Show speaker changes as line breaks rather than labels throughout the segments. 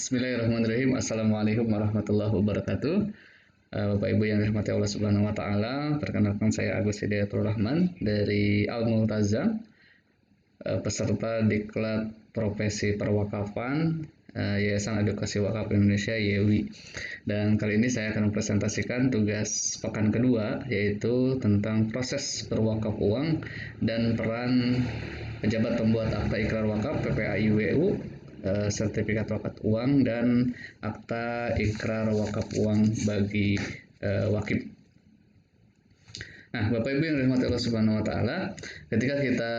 Bismillahirrahmanirrahim. Assalamualaikum warahmatullahi wabarakatuh. Bapak Ibu yang dirahmati Allah Subhanahu wa taala, perkenalkan saya Agus Hidayatul Rahman dari Al Multazam, peserta diklat profesi perwakafan Yayasan Edukasi Wakaf Indonesia YEWI. Dan kali ini saya akan mempresentasikan tugas pekan kedua, yaitu tentang proses berwakaf uang dan peran pejabat pembuat akta ikrar wakaf PPAI-WU, sertifikat wakaf uang dan akta ikrar wakaf uang bagi wakif. Nah, Bapak Ibu yang dirahmati Allah Subhanahu wa taala, ketika kita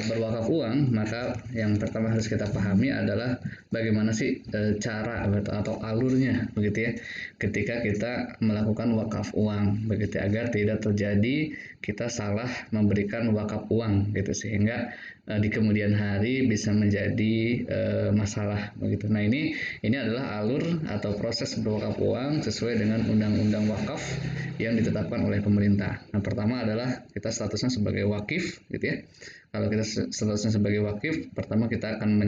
berwakaf uang, maka yang pertama harus kita pahami adalah bagaimana sih cara atau alurnya begitu ya, ketika kita melakukan wakaf uang begitu, agar tidak terjadi kita salah memberikan wakaf uang gitu, sehingga di kemudian hari bisa menjadi masalah begitu. Nah, ini adalah alur atau proses berwakaf uang sesuai dengan undang-undang wakaf yang ditetapkan oleh pemerintah. Nah, pertama adalah kita statusnya sebagai wakif gitu ya. Kalau kita statusnya sebagai wakif, pertama kita akan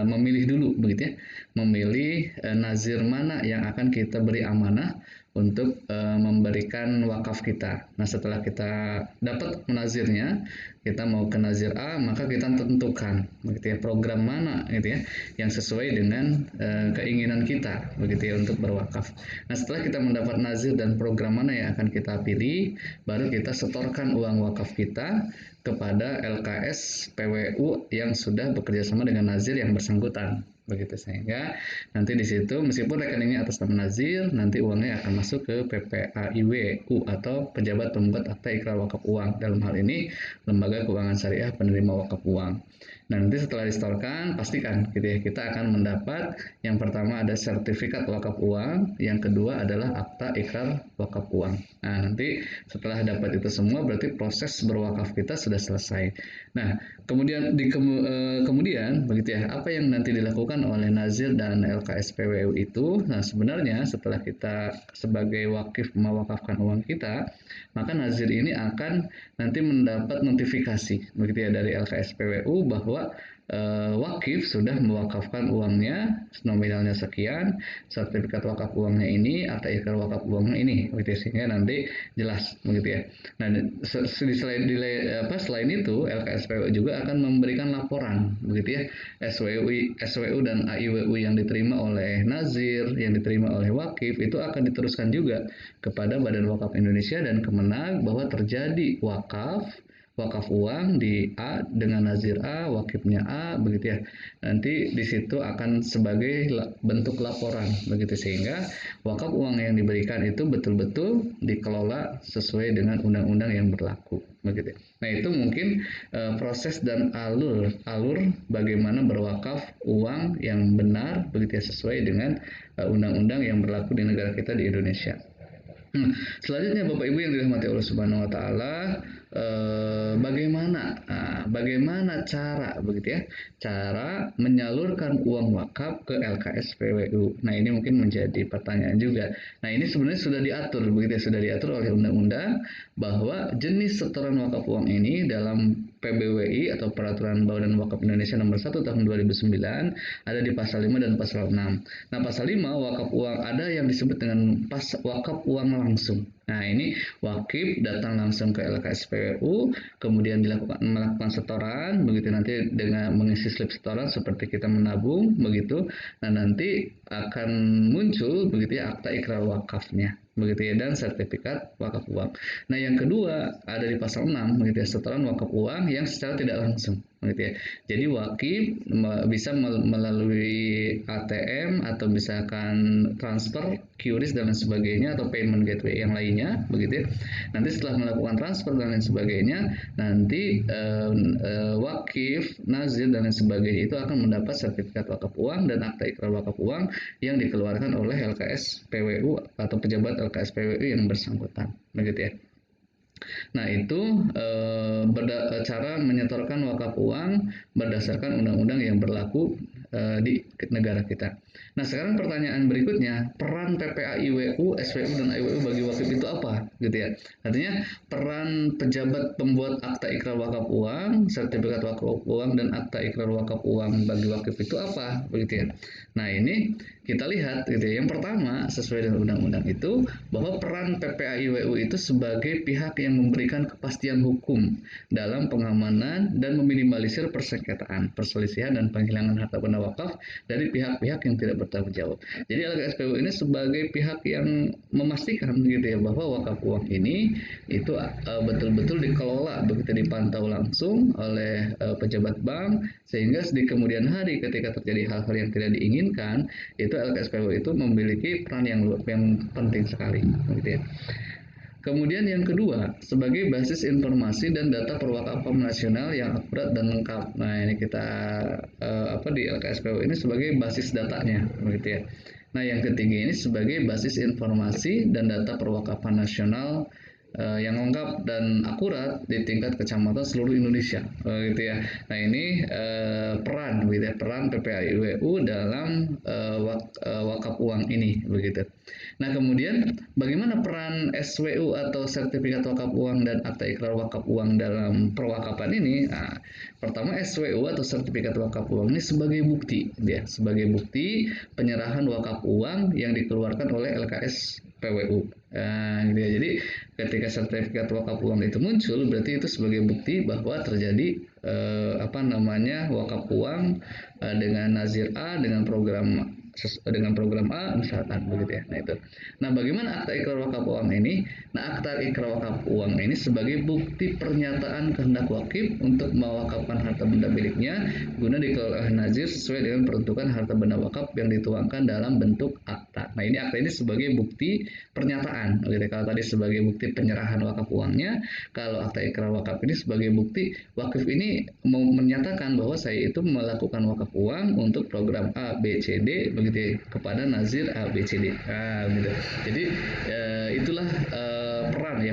memilih dulu begitu ya, memilih nazir mana yang akan kita beri amanah untuk memberikan wakaf kita. Nah, setelah kita dapat nazirnya, kita mau ke nazir A, maka kita tentukan begitu ya, program mana gitu ya yang sesuai dengan keinginan kita begitu ya untuk berwakaf. Nah, setelah kita mendapat nazir dan program mana yang akan kita pilih, baru kita setorkan uang wakaf kita kepada LKS PWU yang sudah bekerja sama dengan nazir yang bersangkutan begitu, sehingga nanti di situ meskipun rekeningnya atas nama nazir, nanti uangnya akan masuk ke PPAI-WU atau pejabat pembuat akta ikrar wakaf uang, dalam hal ini Lembaga Keuangan Syariah Penerima Wakaf Uang. Nah, nanti setelah disetorkan, pastikan gitu ya, kita akan mendapat yang pertama ada sertifikat wakaf uang, yang kedua adalah akta ikrar wakaf uang. Nah, nanti setelah dapat itu semua, berarti proses berwakaf kita sudah selesai. Nah, kemudian kemudian begitu ya, apa yang nanti dilakukan oleh nazir dan LKS PWU itu? Nah, sebenarnya setelah kita sebagai wakif mewakafkan uang kita, maka nazir ini akan nanti mendapat notifikasi begitu ya dari LKS PWU bahwa wakif sudah mewakafkan uangnya, nominalnya sekian, sertifikat wakaf uangnya ini, akta ikrar wakaf uangnya ini, begitu, sehingga nanti jelas begitu ya. Nah, selain itu LKS PWU juga akan memberikan laporan begitu ya, SWU dan AIWU yang diterima oleh nazir, yang diterima oleh wakif, itu akan diteruskan juga kepada Badan Wakaf Indonesia dan Kemenag bahwa terjadi wakaf uang di A dengan nazir A, wakifnya A begitu ya. Nanti di situ akan sebagai bentuk laporan begitu, sehingga wakaf uang yang diberikan itu betul-betul dikelola sesuai dengan undang-undang yang berlaku begitu. Nah, itu mungkin proses dan alur bagaimana berwakaf uang yang benar begitu ya, sesuai dengan undang-undang yang berlaku di negara kita di Indonesia. Selanjutnya Bapak Ibu yang dirahmati Allah Subhanahu wa taala, bagaimana cara begitu ya, cara menyalurkan uang wakaf ke LKS PWU. Nah, ini mungkin menjadi pertanyaan juga. Nah, ini sebenarnya sudah diatur begitu ya, sudah diatur oleh undang-undang bahwa jenis setoran wakaf uang ini dalam PBWI atau Peraturan Badan Wakaf Indonesia Nomor 1 Tahun 2009 ada di pasal 5 dan pasal 6. Nah, pasal 5 wakaf uang ada yang disebut dengan wakaf uang langsung. Nah, ini wakif datang langsung ke LKS PWU, kemudian melakukan setoran begitu, nanti dengan mengisi slip setoran seperti kita menabung begitu. Nah, nanti akan muncul begitu ya akta ikrar wakafnya begitu ya, dan sertifikat wakaf uang. Nah, yang kedua ada di pasal 6 begitu ya, setoran wakaf uang yang secara tidak langsung begitu ya. Jadi wakif bisa melalui ATM atau misalkan transfer, QRIS dan lain sebagainya, atau payment gateway yang lainnya begitu ya. Nanti setelah melakukan transfer dan lain sebagainya, nanti wakif, nazir dan lain sebagainya itu akan mendapat sertifikat wakaf uang dan akta ikrar wakaf uang yang dikeluarkan oleh LKS PWU atau pejabat LKS PWU yang bersangkutan begitu ya. Nah, itu cara menyetorkan wakaf uang berdasarkan undang-undang yang berlaku di negara kita. Nah, sekarang pertanyaan berikutnya, peran PPA IWU, SWU dan IWU bagi wakif itu apa? Gitu ya. Artinya peran pejabat pembuat akta ikrar wakaf uang, sertifikat wakaf uang dan akta ikrar wakaf uang bagi wakif itu apa? Begitu ya. Nah, ini kita lihat gitu ya. Yang pertama, sesuai dengan undang-undang itu bahwa peran PPA IWU itu sebagai pihak yang memberikan kepastian hukum dalam pengamanan dan meminimalisir persengketaan, perselisihan dan penghilangan harta benda wakaf dari pihak-pihak yang tidak bertanggung jawab. Jadi LKSPU ini sebagai pihak yang memastikan gitu ya bahwa wakaf uang ini itu betul-betul dikelola begitu dipantau langsung oleh pejabat bank sehingga di kemudian hari ketika terjadi hal-hal yang tidak diinginkan itu LKSPU itu memiliki peran yang penting sekali gitu ya. Kemudian yang kedua, sebagai basis informasi dan data perwakafan nasional yang akurat dan lengkap. Nah, ini kita di LKSPU ini sebagai basis datanya, begitu ya. Nah, yang ketiga ini sebagai basis informasi dan data perwakafan nasional yang lengkap dan akurat di tingkat kecamatan seluruh Indonesia, gitu ya. Nah, ini peran, gitu ya, peran PPA IWU dalam wakaf uang ini, begitu. Nah, kemudian bagaimana peran SWU atau sertifikat wakaf uang dan akta ikrar wakaf uang dalam perwakapan ini? Nah, pertama SWU atau sertifikat wakaf uang ini sebagai bukti, ya, sebagai bukti penyerahan wakaf uang yang dikeluarkan oleh LKS PWU. Nah, gitu ya. Jadi ketika sertifikat wakaf uang itu muncul, berarti itu sebagai bukti bahwa terjadi wakaf uang dengan nazir A dengan program A misalkan begitu ya. Nah itu. Nah, bagaimana akta ikrar wakaf uang ini? Nah, akta ikrar wakaf uang ini sebagai bukti pernyataan kehendak wakif untuk mewakafkan harta benda miliknya guna dikelola oleh nazir sesuai dengan peruntukan harta benda wakaf yang dituangkan dalam bentuk akta. Nah, ini akta ini sebagai bukti pernyataan. Gitu. Kalau tadi sebagai bukti penyerahan wakaf uangnya, kalau akta ikrar wakaf ini sebagai bukti wakif ini mau menyatakan bahwa saya itu melakukan wakaf uang untuk program A, B, C, D begitu ya, kepada nazir A, B, C, D. Nah, gitu. Jadi itulah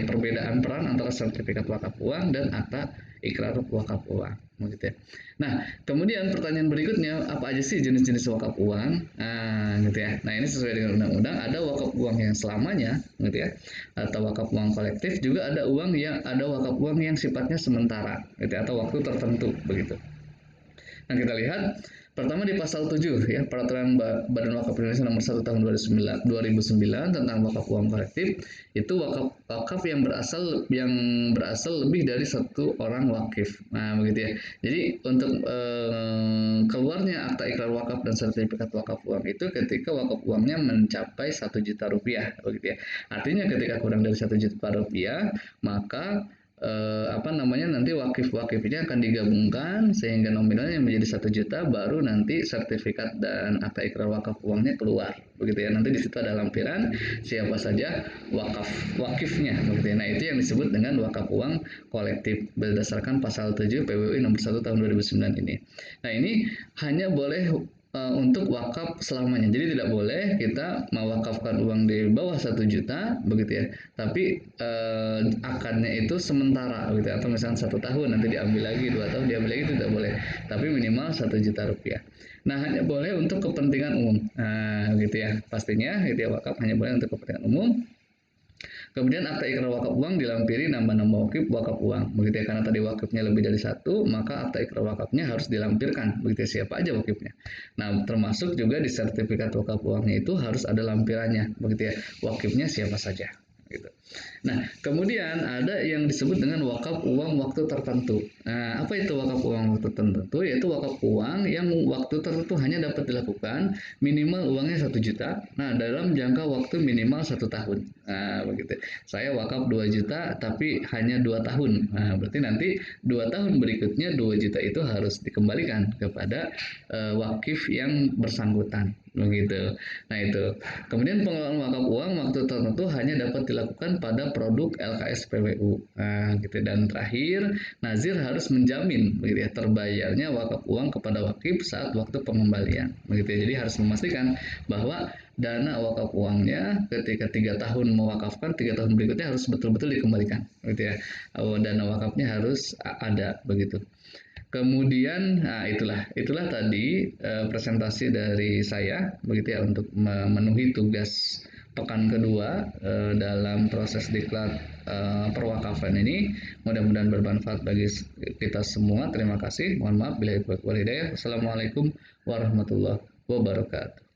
perbedaan peran antara sertifikat wakaf uang dan akta ikrar wakaf uang. Gitu ya. Nah, kemudian pertanyaan berikutnya, apa aja sih jenis-jenis wakaf uang? Nah, gitu ya. Nah, ini sesuai dengan undang-undang, ada wakaf uang yang selamanya, gitu ya, atau wakaf uang kolektif, juga ada wakaf uang yang sifatnya sementara, gitu ya, atau waktu tertentu, begitu. Nah, kita lihat pertama di pasal 7 ya, Peraturan Badan Wakaf Indonesia nomor 1 tahun 2009 tentang wakaf uang kolektif, itu wakaf yang berasal lebih dari satu orang wakif. Nah, begitu ya. Jadi untuk keluarnya akta ikrar wakaf dan sertifikat wakaf uang itu ketika wakaf uangnya mencapai 1 juta rupiah, begitu ya. Artinya ketika kurang dari 1 juta rupiah, maka nanti wakif-wakifnya akan digabungkan sehingga nominalnya menjadi 1 juta, baru nanti sertifikat dan akta ikrar wakaf uangnya keluar, begitu ya. Nanti di situ ada lampiran siapa saja wakifnya, begitu ya. Nah, itu yang disebut dengan wakaf uang kolektif berdasarkan pasal 7 PWU nomor 1 tahun 2009 ini. Nah, ini hanya boleh untuk wakaf selamanya. Jadi tidak boleh kita mewakafkan uang di bawah 1 juta, begitu ya. Tapi akarnya itu sementara, gitu ya. Atau misalnya 1 tahun nanti diambil lagi, 2 tahun diambil lagi, itu tidak boleh. Tapi minimal 1 juta rupiah. Nah, hanya boleh untuk kepentingan umum. Nah, gitu ya. Pastinya, gitu ya, wakaf hanya boleh untuk kepentingan umum. Kemudian akta ikrar wakaf uang dilampiri nama-nama wakaf uang. Begitu ya, karena tadi wakifnya lebih dari 1, maka akta ikrar wakafnya harus dilampirkan. Begitu ya, siapa aja wakifnya. Nah, termasuk juga di sertifikat wakaf uangnya itu harus ada lampirannya. Begitu ya, wakifnya siapa saja. Gitu. Nah, kemudian ada yang disebut dengan wakaf uang waktu tertentu. Nah, apa itu wakaf uang waktu tertentu? Yaitu wakaf uang yang waktu tertentu hanya dapat dilakukan minimal uangnya 1 juta. Nah, dalam jangka waktu minimal 1 tahun. Nah, begitu. Saya wakaf 2 juta tapi hanya 2 tahun. Nah, berarti nanti 2 tahun berikutnya 2 juta itu harus dikembalikan kepada wakif yang bersangkutan. Begitu. Nah, itu. Kemudian pengelolaan wakaf uang waktu tertentu hanya dapat dilakukan pada produk LKS PWU. Nah, gitu. Dan terakhir, nazir harus menjamin begitu ya, terbayarnya wakaf uang kepada wakif saat waktu pengembalian. Begitu ya. Jadi harus memastikan bahwa dana wakaf uangnya ketika 3 tahun mewakafkan, 3 tahun berikutnya harus betul-betul dikembalikan. Begitu ya. Dana wakafnya harus ada begitu. Kemudian, nah itulah tadi presentasi dari saya, begitu ya, untuk memenuhi tugas pekan kedua dalam proses diklat perwakafan ini. Mudah-mudahan bermanfaat bagi kita semua. Terima kasih. Mohon maaf bila hidayah. Wassalamualaikum warahmatullahi wabarakatuh.